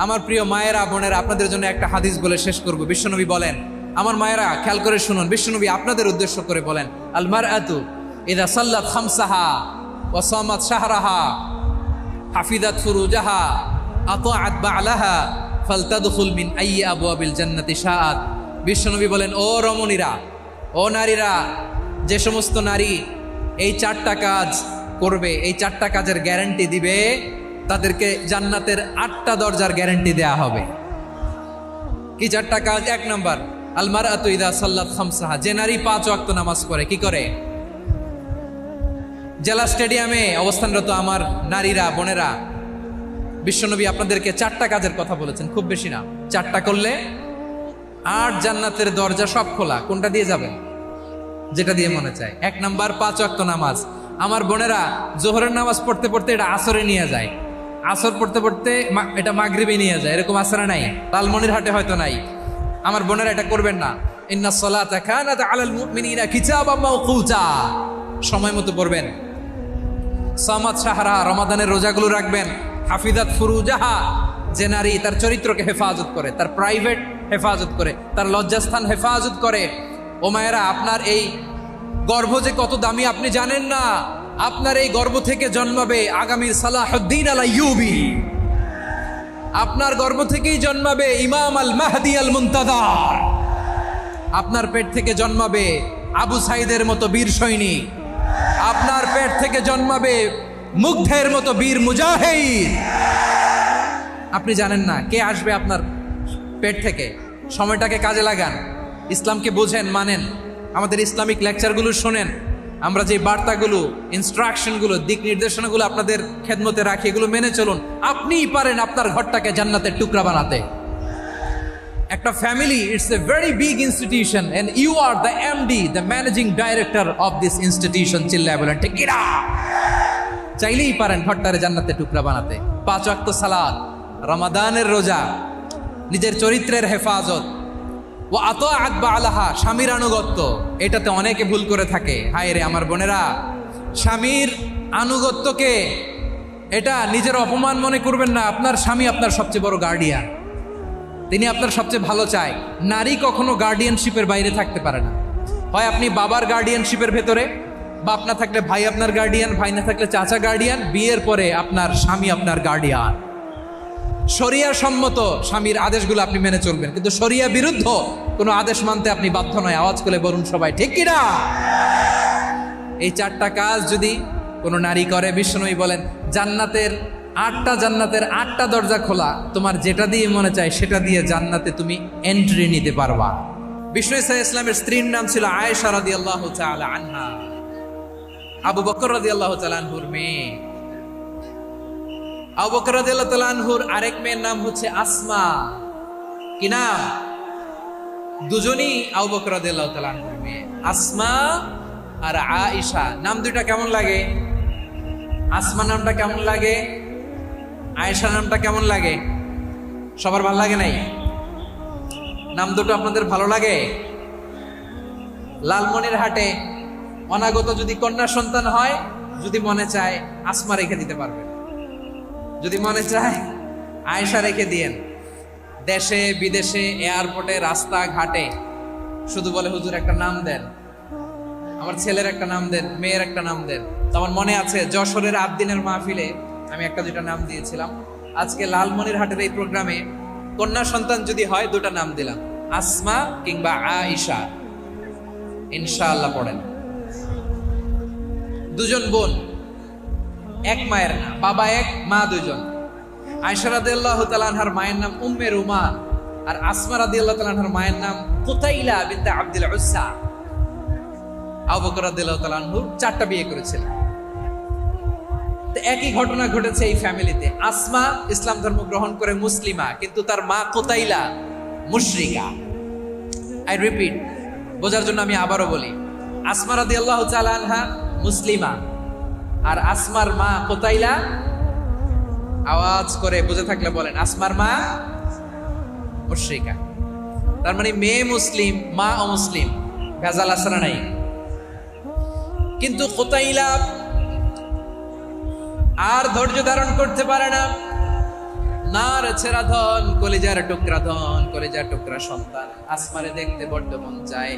আমার প্রিয় মায়েরা বোনেরা, আপনাদের জন্য একটা হাদিস বলে শেষ করব। বিশ্বনবী বলেন, আমার মায়েরা খেয়াল করে শুনুন, বিশ্বনবী আপনাদের উদ্দেশ্য করে বলেন, আল মারআতু ইযা সাল্লাত খামসাহা ওয়া সামাত শাহরাহা হাফিজাত ফুরুজাহা আতাআত বা'লাহা ফালতাদখুল মিন আইয়ি আবওয়াবিল জান্নাতি শাআত। বিশ্বনবী বলেন, ও রমণীরা, ও নারীরা, যে সমস্ত নারী এই 4টা কাজ করবে, এই 4টা কাজের গ্যারান্টি দিবে, তাদেরকে জান্নাতের 8টা দরজার গ্যারান্টি দেয়া হবে। কি 4টা কাজ? 1 নাম্বার, আল মারআতু ইযা সাল্লাত খামসাহা, যে নারী 5 ওয়াক্ত নামাজ পড়ে। কি করে? জেলা স্টেডিয়ামে অবস্থানরত আমার নারীরা বোনেরা, বিশ্বনবী আপনাদেরকে 4টা কাজের কথা বলেছেন, খুব বেশি না। 4টা করলে 8 জান্নাতের দরজা সব খোলা। কোনটা দিয়ে যাবেন? যেটা দিয়ে মনে চায়। 1 নাম্বার 5 ওয়াক্ত নামাজ। আমার বোনেরা জোহরের নামাজ পড়তে পড়তে এটা আসরে নিয়ে যায়, আসর পড়তে পড়তে এটা মাগরিবে নিয়ে যায়। এরকম আসরে নাই, লালমনিরহাটে হয়তো নাই। আমার বোনেরা এটা করবেন না। ইন্নাস সালাতা কানাত আলাল মুমিনিনা কিতাবাম মাওকুতা, সময় মতো পড়বেন। সামাত শাহরা, রমাদানের রোজাগুলো রাখবেন। হাফিজাত ফুরুজাহা, যে নারী তার চরিত্রকে হেফাজত করে, তার প্রাইভেট হেফাজত করে, তার লজ্জাস্থান হেফাজত করে। ও মায়েরা, আপনার এই গর্ভ যে কত দামি আপনি জানেন না। আপনার এই গর্ভ থেকে জন্মাবে আগামীর সালাহুদ্দিন আল আইয়ুবী। আপনার গর্ভ থেকেই জন্মাবে ইমাম আল মাহদি আল মুনতাজার। আপনার পেট থেকে জন্মাবে আবু সাইদের মতো বীর সৈনিক। আপনার পেট থেকে জন্মাবে মুগ্ধের মতো বীর মুজাহিদ। আপনি জানেন না কে আসবে আপনার পেট থেকে। সময়টাকে কাজে লাগান, ইসলামকে বোঝেন, মানেন, আমাদের ইসলামিক লেকচারগুলো শোনেন। আমরা যে বার্তাগুলো, ইনস্ট্রাকশনগুলো, দিক নির্দেশনাগুলো আপনাদের খেদমতে রাখি, এগুলো মেনে চলুন। আপনিই পারেন আপনার ঘরটাকে জান্নাতের টুকরা বানাতে। একটা family, it's a very big institution and you are the MD, the managing director of this institution. চিল্লায় বলেন ঠিক কিনা? চাইলেই পারেন ঘরটারে জান্নাতের টুকরা বানাতে। 5 ওয়াক্ত সালাত, রমাদানের রোজা, নিজের চরিত্রের হেফাজত, ও আতাআত বা'লাহা, স্বামীর আনুগত্য। এটাতে অনেকে ভুল করে থাকে। হায় রে আমার বোনেরা, স্বামীর আনুগত্যকে এটা নিজের অপমান মনে করবেন না। আপনার স্বামী আপনার সবচেয়ে বড় গার্ডিয়ান, তিনি আপনার সবচেয়ে ভালো চায়। নারী কখনো গার্ডিয়ানশিপের বাইরে থাকতে পারে না। হয় আপনি বাবার গার্ডিয়ানশিপের ভেতরে, বাপ না থাকলে ভাই আপনার গার্ডিয়ান, ভাই না থাকলে চাচা গার্ডিয়ান, বিয়ের পরে আপনার স্বামী আপনার গার্ডিয়ান। শরিয়া সম্মত স্বামীর আদেশগুলো আপনি মেনে চলবেন, কিন্তু শরিয়া বিরুদ্ধ কোনো আদেশ মানতে আপনি বাধ্য নয়। আওয়াজ করে বলুন সবাই ঠিক কিনা? এই 4টা কাজ যদি কোনো নারী করে, বিশ্বনবী বলেন জান্নাতের 8টা দরজা খোলা। তোমার যেটা দিয়ে মনে চায় সেটা দিয়ে জান্নাতে তুমি এন্ট্রি নিতে পারবা। বিষ্ণু ইসা ইসলামের স্ত্রীর নাম ছিল আয়েশা রাদিয়াল্লাহু তাআলা আনহা, আবু বকর রাদিয়াল্লাহু তাআলা আনহুর মেয়ে। আবু বকর রাদিয়াল্লাহু তাআলা আনহুর আরেক মেয়ের নাম হচ্ছে আসমা। কি নাম? দুজনই আবু বকর রাদিয়াল্লাহু তাআলা আনহুর মেয়ে, আসমা আর আয়েশা। নাম দুইটা কেমন লাগে? আসমা নামটা কেমন লাগে? আয়েশা নামটা কেমন লাগে? সবার ভালো লাগে নাই? নাম দুটো আপনাদের ভালো লাগে? লালমনিরহাটে অনাগত যদি কন্যা সন্তান হয়, যদি মনে চায় আসমা রেখে দিতে পারবেন, যদি মনে চায় আয়েশা রেখে দিয়েন। দেশে বিদেশে, এয়ারপোর্টে, রাস্তা ঘাটে শুধু বলে হুজুর একটা নাম দেন, আমার ছেলের একটা নাম দেন, মেয়ের একটা নাম দেন। তো আমার মনে আছে যশোরের আবদিনের মাহফিলে আমি 1-2টা নাম দিয়েছিলাম। আজকে লালমনিরহাটের এই প্রোগ্রামে কন্যা সন্তান যদি হয় 2টা নাম দিলাম, আসমা কিংবা আয়েশা। ইনশাআল্লাহ পড়েন। 2জন বোন, এক মায়ের না, বাবা এক, মা 2জন। আয়েশা রাদিয়াল্লাহু তাআলা আনহার মায়ের নাম উম্মে রুমান, আর আসমা রাদিয়াল্লাহু তাআলা আনহার মায়ের নাম কুতাইলা বিনতে আব্দুল উজ্জা। আবু বকর রাদিয়াল্লাহু তাআলা আনহু 4টা বিয়ে করেছিলেন। তো একই ঘটনা ঘটেছে এই ফ্যামিলিতে। আসমা ইসলাম ধর্ম গ্রহণ করে মুসলিমা, কিন্তু তার মা কুতাইলা মুশরিকা। আই রিপিট, বোঝার জন্য আমি আবারও বলি, আসমা রাদিয়াল্লাহু তাআলা আনহা মুসলিমা, আর আসমার মা কুতাইলা, আওয়াজ করে বুঝে থাকলে বলেন, আসমার মা মুশরিকা। তার মানে মেয়ে মুসলিম, মা অমুসলিম। ভেজাল আছে না নাই? কিন্তু কুতাইলা আর ধৈর্য ধারণ করতে পারে না। নার ছেড়া ধন, কলিজার টুকরা ধন, কলিজার টুকরা সন্তান, আসমারে দেখতে বড্ড মন চায়।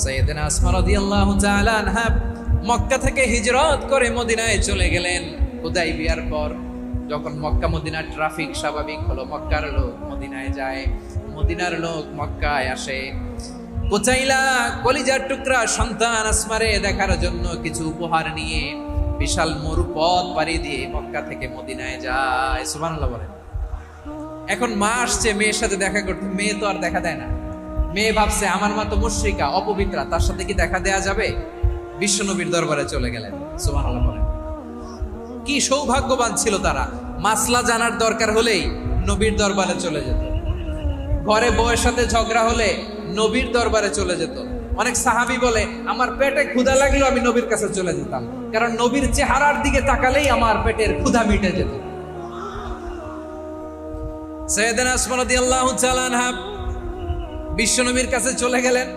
সাইয়েদনা আসমা রাদিয়াল্লাহু তাআলা আনহা মক্কা থেকে হিজরত করে মদিনায় চলে গেলেন হুদাইবিয়ার পর। যখন মক্কা মদিনার ট্রাফিক স্বাভাবিক হলো, মক্কার লোক মদিনায় যায়, মদিনার লোক মক্কায় আসে। কোচাইলা কলিজার টুকরা সন্তান আসমারে দেখার জন্য কিছু উপহার নিয়ে বিশাল মরুপথ পাড়ি দিয়ে মক্কা থেকে মদিনায় যায়। সুবহানাল্লাহ বলেন। এখন মা আসছে মেয়ের সাথে দেখা করতে, মেয়ে তো আর দেখা দেয় না। মেয়ে ভাবছে আমার মা তো মুশরিকা, অপবিত্রা, তার সাথে কি দেখা দেয়া যাবে? বিশ্বনবীর দরবারে চলে গেলেন। সুবহানাল্লাহ বলেন। কি সৌভাগ্যবান ছিল তারা, মাসলা জানার দরকার হলেই নবীর দরবারে চলে যেত। ঘরে বউয়ের সাথে ঝগড়া হলে নবীর দরবারে চলে যেত। অনেক সাহাবী বলে আমার পেটে ক্ষুধা লাগলেও আমি নবীর কাছে চলে যেতাম, কারণ নবীর চেহারার দিকে তাকালেই আমার পেটের ক্ষুধা মিটে যেত। সাইয়েদনা আসমা রাদিয়াল্লাহু তাআলা আনহা বিশ্বনবীর কাছে চলে গেলেন,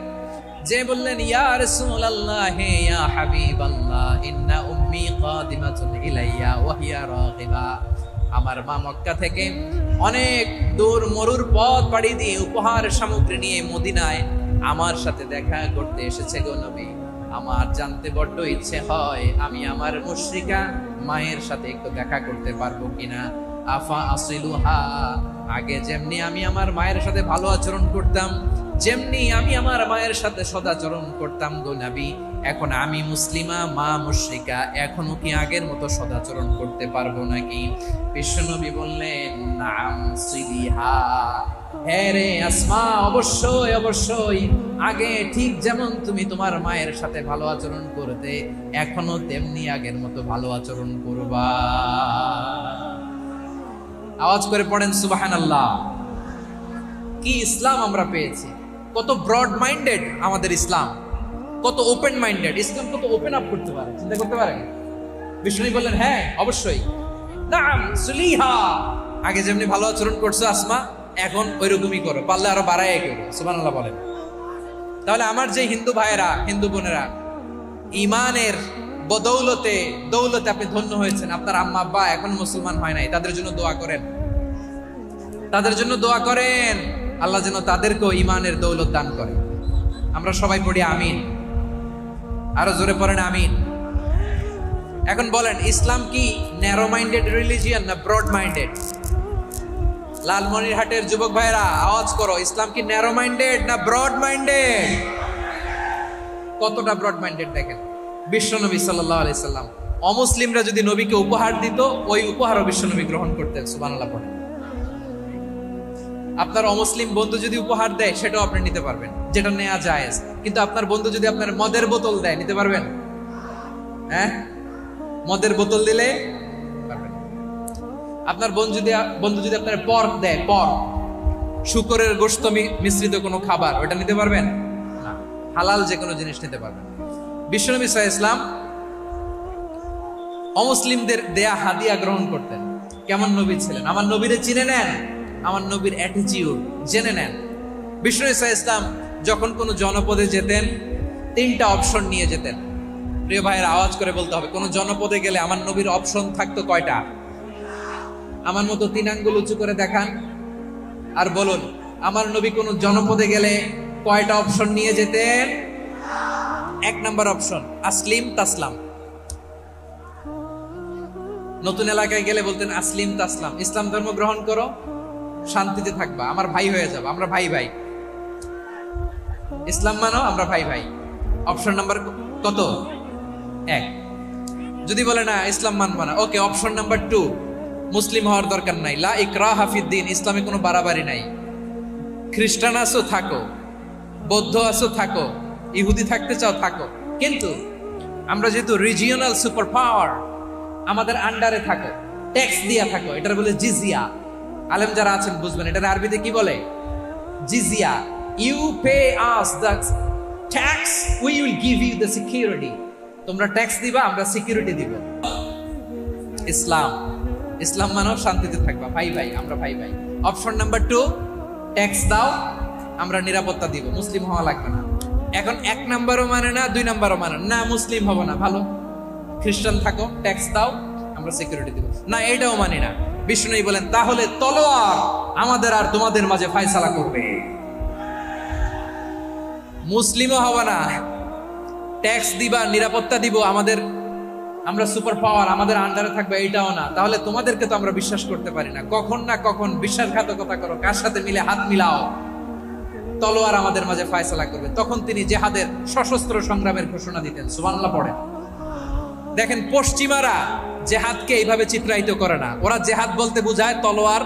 যে বললেন ইয়া রাসূলুল্লাহ ইয়া হাবিবাল্লাহ ইন্না উম্মি কাদিমাতুন ইলাইয়া ওয়া হিয়া রাগিবা। আমার মা মক্কা থেকে অনেক দূর মরুর পথ পাড়ি দিয়ে উপহার সামগ্রী নিয়ে মদিনায় আমার সাথে দেখা করতে এসেছে গো নবী। আমার জানতে বড্ড ইচ্ছে হয় আমি আমার মুশরিকা মায়ের সাথে একটু দেখা করতে পারবো কিনা। আফা আসিলুহা, আগে যেমনি আমি আমার মায়ের সাথে ভালো আচরণ করতাম, যেমনি আমি আমার মায়ের সাথে সদাচরণ করতাম গো নবী, এখন আমি মুসলিমা মা মুশরিকা, এখনো কি আগের মতো সদাচরণ করতে পারবো নাকি? বিশ্বনবী বললেন নাম সিলিহা, হ্যাঁ রে আসমা, অবশ্যই অবশ্যই, আগে ঠিক যেমন তুমি তোমার মায়ের সাথে ভালো আচরণ করতে, এখনো তেমনি আগের মতো ভালো আচরণ করবা। আওয়াজ করে পড়েন সুবহানাল্লাহ। কি ইসলাম আমরা পেয়েছি, কত ব্রড মাইন্ডেড আমাদের ইসলাম, কত ওপেন মাইন্ডেড ইসলাম, কত ওপেন আপ করতে পারে, চিন্তা করতে পারে। বিষ্ণু বললেন হ্যাঁ অবশ্যই, নাম সুলিহা, আগে যেমনি ভালো আচরণ করছো আসমা, এখন ওইরকমই করো, পারলে আরো বাড়াই করো। সুবহানাল্লাহ বলেন। তাহলে আমার যে হিন্দু ভাইয়েরা, হিন্দু বোনেরা, ইমানের বদৌলতে দৌলতে আপনি ধন্য হয়েছেন, আপনার আম্মা আব্বা এখন মুসলমান হয় নাই, তাদের জন্য দোয়া করেন, তাদের জন্য দোয়া করেন, আল্লাহ যেন তাদেরকেও ইমানের দৌলত দান করে। আমরা সবাই পড়ি আমিন, আরো জোরে পড়েন আমিন। এখন বলেন ইসলাম কি ন্যারো মাইন্ডেড রিলিজিয়ান না ব্রড মাইন্ডেড? লালমনিরহাটের যুবক ভাইরা আওয়াজ করো, ইসলাম কি ন্যারো মাইন্ডেড না ব্রড মাইন্ডেড? কতটা ব্রড মাইন্ডেড দেখেন। বিশ্বনবী সাল্লাল্লাহু আলাইহি সাল্লাম অমুসলিমরা যদি নবীকে উপহার দিত, ওই উপহারও বিশ্বনবী গ্রহণ করতেন। সুবহানাল্লাহ পড়েন। আপনার অমুসলিম বন্ধু যদি উপহার দেয় সেটাও আপনি নিতে পারবেন, যেটা নেওয়া জায়েজ। কিন্তু আপনার বন্ধু যদি আপনার মদের বোতল দেয়, নিতে পারবেন? হ্যাঁ, মদের বোতল দিলে পারবেন। আপনার বন্ধু যদি আপনার পর্ক দেয়, পর্ক, শুকরের গোশত মিশ্রিত কোনো খাবার, ওটা নিতে পারবেন না। হালাল যে কোনো জিনিস নিতে পারবেন। বিশ্বনবী সাল্লাল্লাহু আলাইহি ওয়াসাল্লাম অমুসলিমদের দেয়া হাদিয়া গ্রহণ করতেন। কেমন নবী ছিলেন, আমার নবীরে চিনে নেন, আমার নবীর অ্যাটিটিউড জেনে নেন। বিশ্বনবী সাল্লাল্লাহু আলাইহি ওয়াসাল্লাম যখন কোনো জনপদে যেতেন, 3টা অপশন নিয়ে যেতেন। প্রিয় ভাইয়ের আওয়াজ করে বলতে হবে, কোন জনপদে গেলে আমার নবীর অপশন থাকতো কয়টা? আমার মতো 3 আঙ্গুল উঁচু করে দেখান আর বলুন, আমার নবী কোন জনপদে গেলে কয়টা অপশন নিয়ে যেতেন? 1 নাম্বার অপশন আসলিম তাসলাম। নতুন এলাকায় গেলে বলতেন আসলিম তাসলাম, ইসলাম ধর্ম গ্রহণ করো, শান্তিতে থাকবা, আমার ভাই হয়ে যাবে, আমরা ভাই ভাই, ইসলাম মানো, আমরা ভাই ভাই। অপশন নাম্বার কত? 1। যদি বলে না ইসলাম মানবা না, ওকে, অপশন নাম্বার 2, মুসলিম হওয়ার দরকার নাই, লা ইকরাহা ফিদ্দিন, ইসলামে কোনো বাড়াবাড়ি নাই। খ্রিস্টান আছো থাকো, বৌদ্ধ আছো থাকো, ইহুদি থাকতে চাও থাকো, কিন্তু আমরা যেহেতু রিজিওনাল সুপার পাওয়ার, আমাদের আন্ডারে থাকো, ট্যাক্স দিয়া থাকো, এটার বলে জিজিয়া। আলেম যারা আছেন বুঝবেন, এটার আরবিতে কি বলে? জিজিয়া। You pay us the tax, we will give you the security. তোমরা ট্যাক্স দিবা, আমরা সিকিউরিটি দিব। ইসলাম, ইসলাম মানো শান্তিতে থাকবা, ভাই ভাই, আমরা ভাই ভাই। অপশন নাম্বার 2, ট্যাক্স দাও, আমরা নিরাপত্তা দিব, মুসলিম হওয়া লাগবে না। এখন 1 নাম্বারও মানে না, 2 নাম্বারও মানে না, মুসলিম হবো না, ভালো খ্রিস্টান থাকো, ট্যাক্স দাও, আমরা সিকিউরিটি দিব না, এটাও মানি না। বিষ্ণু বলেন, তাহলে তলোয়ার আমাদের আর তোমাদের মাঝে ফায়সালা করবে। মুসলিমও হবে না, ট্যাক্স দিবা, নিরাপত্তা দিব, আমরা সুপার পাওয়ার, আমাদের আন্ডারে থাকবে, এইটাও না। তাহলে তোমাদেরকে তো আমরা বিশ্বাস করতে পারি না, কখন না কখন বিশ্বাসঘাতকতা করো, কার সাথে মিলে হাত মিলাও, তলোয়ার আমাদের মাঝে ফায়সালা করবে। তখন তিনি জেহাদের সশস্ত্র সংগ্রামের ঘোষণা দিতেন। সুবহানাল্লাহ পড়েন। দেখেন, পশ্চিমারা জেহাদকে এইভাবে চিত্রায়িত করে না। ওরা জেহাদ বলতে বুঝায় তলোয়ার,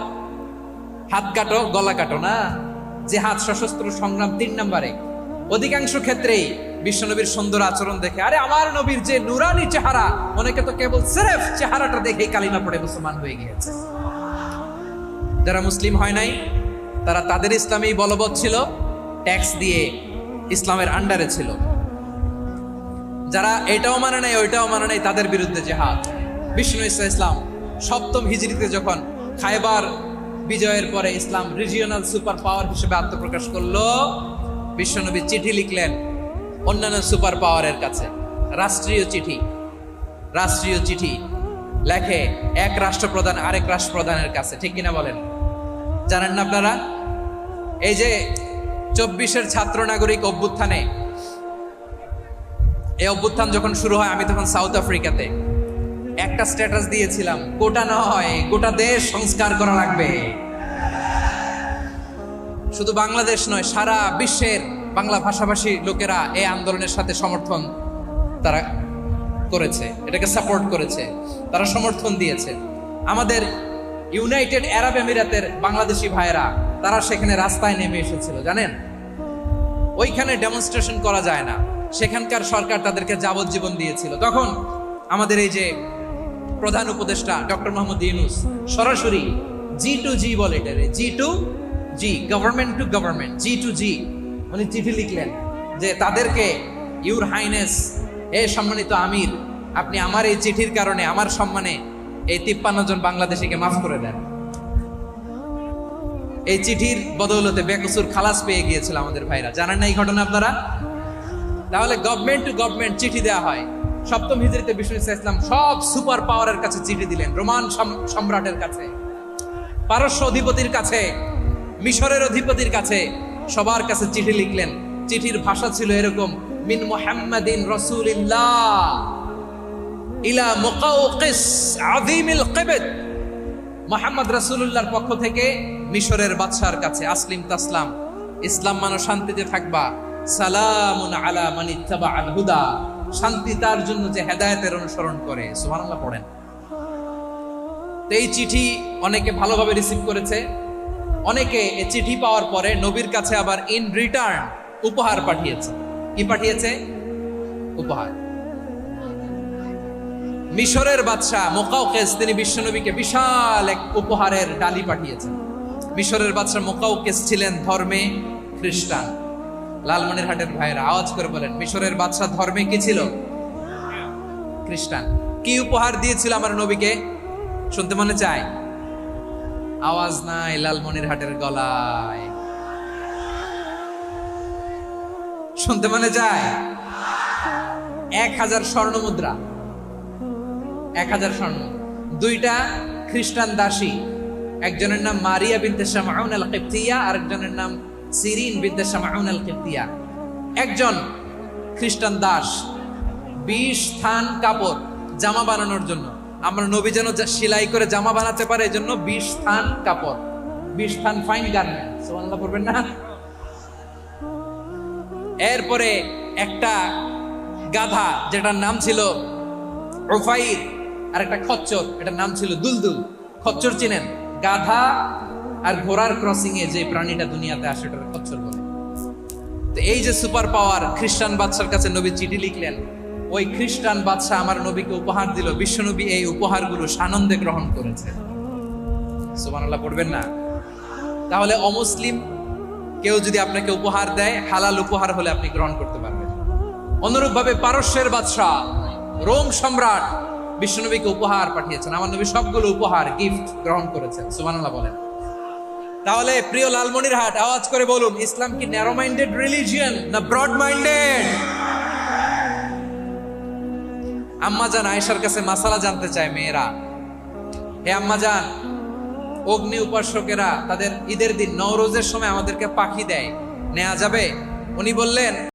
হাত কাটো, গলা কাটো না। জেহাদ সশস্ত্র সংগ্রাম 3 নম্বরে। অধিকাংশ ক্ষেত্রেই বিশ্বনবীর সুন্দর আচরণ দেখে, আরে আমার নবীর যে নুরানি চেহারা, অনেকে তো কেবল সিরেফ চেহারাটা দেখেই কালিমা পড়ে মুসলমান হয়ে গিয়েছে। যারা মুসলিম হয় নাই তারা তাদের ইসলামেই বলবৎ ছিল, ট্যাক্স দিয়ে ইসলামের আন্ডারে ছিল। যারা এটাও মানে নাই ওইটাও মানে নাই, তাদের বিরুদ্ধে জেহাদ। বিষ্ণু ইসলাম 7ম হিজরিতে যখন খায়বার বিজয়ের পরে ইসলাম রিজিওনাল সুপার পাওয়ার হিসেবে আত্মপ্রকাশ করলো, বিশ্বনবী চিঠি লিখলেন অন্যান্য সুপার পাওয়ারের কাছে। রাষ্ট্রীয় চিঠি লেখে এক রাষ্ট্রপ্রধান আরেক রাষ্ট্রপ্রধানের কাছে। ঠিক কিনা বলেন? জানেন না আপনারা? এই যে 24-এর ছাত্র নাগরিক অভ্যুত্থানে, এই অভ্যুত্থান যখন শুরু হয়, আমি তখন সাউথ আফ্রিকাতে একটা স্ট্যাটাস দিয়েছিলাম, গোটা নয় গোটা দেশ সংস্কার করা লাগবে। শুধু বাংলাদেশ নয়, সারা বিশ্বের বাংলা ভাষাভাষী লোকেরা এই আন্দোলনের সাথে সমর্থন তারা করেছে, এটাকে সাপোর্ট করেছে, তারা সমর্থন দিয়েছে। আমাদের ইউনাইটেড আরব আমিরাতের বাংলাদেশি ভাইয়েরা তারা সেখানে রাস্তায় নেমে এসেছিল, জানেন? ওইখানে ডেমনস্ট্রেশন করা যায় না, সেখানকার সরকার তাদেরকে যাবজ্জীবন দিয়েছিল। তখন আমাদের এই যে প্রধান উপদেষ্টা ডক্টর মোহাম্মদ ইউনূস সরাসরি G2G বলে, এটা G2G, government to government, G2G, উনি চিঠি লিখলেন যে তাদেরকে, ইউর হাইনেস, এ সম্মানিত আমির, আপনি আমার এই চিঠির কারণে আমার সম্মানে এই 53 জন বাংলাদেশিকে মাফ করে দেন। এই চিঠির বদৌলতে বেকসুর খালাস পেয়ে গিয়েছিল আমাদের ভাইরা। জানেন না এই ঘটনা আপনারা? তাহলে গভর্নমেন্ট টু গভর্নমেন্ট চিঠি দেওয়া হয়। 7ম হিজরিতে বিষ্ণু ইসলাম সব সুপার পাওয়ারের কাছে চিঠি দিলেন, রোমান সম্রাটের কাছে, পারস্য অধিপতির কাছে, মিশরের অধিপতির কাছে, সবার কাছে চিঠি লিখলেন। চিঠির ভাষা ছিল এরকম, মিন মুহাম্মাদিন রাসূলিল্লাহ ইলা মুকাওকিস আযীমিল কিবত, মুহাম্মদ রাসূলুল্লাহর পক্ষ থেকে মিশরের বাদশার কাছে, আসলিম তাসলাম, ইসলাম মানো শান্তিতে থাকবা, সালামুন আলা মান ইত্তাবাআল হুদা, শান্তি তার জন্য যে হেদায়েতের অনুসরণ করে। সুবহানাল্লাহ পড়েন। তো এই চিঠি অনেকে ভালোভাবে রিসিভ করেছে, অনেকে এই চিঠি পাওয়ার পরে নবীর কাছে আবার ইন রিটার্ন উপহার পাঠিয়েছে। কি পাঠিয়েছে? উপহার। মিশরের বাদশা মুকাওকিস তিনি বিশ্বনবীকে বিশাল এক উপহারের ডালি পাঠিয়েছেন। মিশরের বাদশা মুকাওকিস ছিলেন ধর্মে খ্রিস্টান। লালমনিরহাটের ভাইয়েরা আওয়াজ করে বলেন, মিশরের বাদশা ধর্মে কি ছিল? খ্রিস্টান। কি উপহার দিয়েছিল আমার নবীকে? শুনতে মনে চায়? আওয়াজ নাই লালমনিরহাটের গলায়, শুনতে মনে চায়? 1000 স্বর্ণ মুদ্রা, 1000 স্বর্ণ। 2টা খ্রিস্টান দাসী, একজনের নাম মারিয়া বিনতে শামউন আল কিবতিয়া, আরেকজনের নাম সিরিন বিনতে শামউন আল কিবতিয়া। একজন খ্রিস্টান দাস 20 থান কাপড় জামা বানানোর জন্য, আমরা নবী যেন সেলাই করে জামা বানাতে পারে এজন্য 20 থান কাপড়, 20 থান ফাইন গার্মেন্ট। সুবহানাল্লাহ পড়বেন না? এরপরে একটা গাধা যেটার নাম ছিল উফাইর, আর একটা খচ্চর, এটার নাম ছিল দুলদুল। খচ্চর চিনেন? গাধা আর ঘোড়ার ক্রসিং এ যে প্রাণীটা দুনিয়াতে আসে ওটার খচ্চর বলে। তো এই যে সুপার পাওয়ার খ্রিস্টান বাদশার কাছে নবী চিঠি লিখলেন, ওই খ্রিস্টান বাদশা আমার নবীকে উপহার দিল। বিশ্বনবী এই উপহারগুলো সানন্দে গ্রহণ করেছে। সুবহানাল্লাহ পড়বেন না? তাহলে অমুসলিম কেউ যদি আপনাকে উপহার দেয়, হালাল উপহার হলে আপনি গ্রহণ করতে পারবেন। অনুরূপভাবে পারস্যের বাদশা, রোম সম্রাট বিশ্বনবীকে উপহার পাঠিয়েছেন। আমার নবী সবগুলো উপহার, গিফট গ্রহণ করেছেন। সুবহানাল্লাহ বলেন। তাহলে প্রিয় লালমনিরহাট, আওয়াজ করে বলুন, ইসলাম কি ন্যারো মাইন্ডেড রিলিজিয়ন না ব্রড মাইন্ডেড? আম্মা জান আয়েশার কাছে মাসালা জানতে চায় মেয়েরা, হে আম্মা জান, অগ্নি উপাসকেরা তাদের ঈদের দিন নওরোজের সময় আমাদেরকে পাখি দেয়, নেওয়া যাবে? উনি বললেন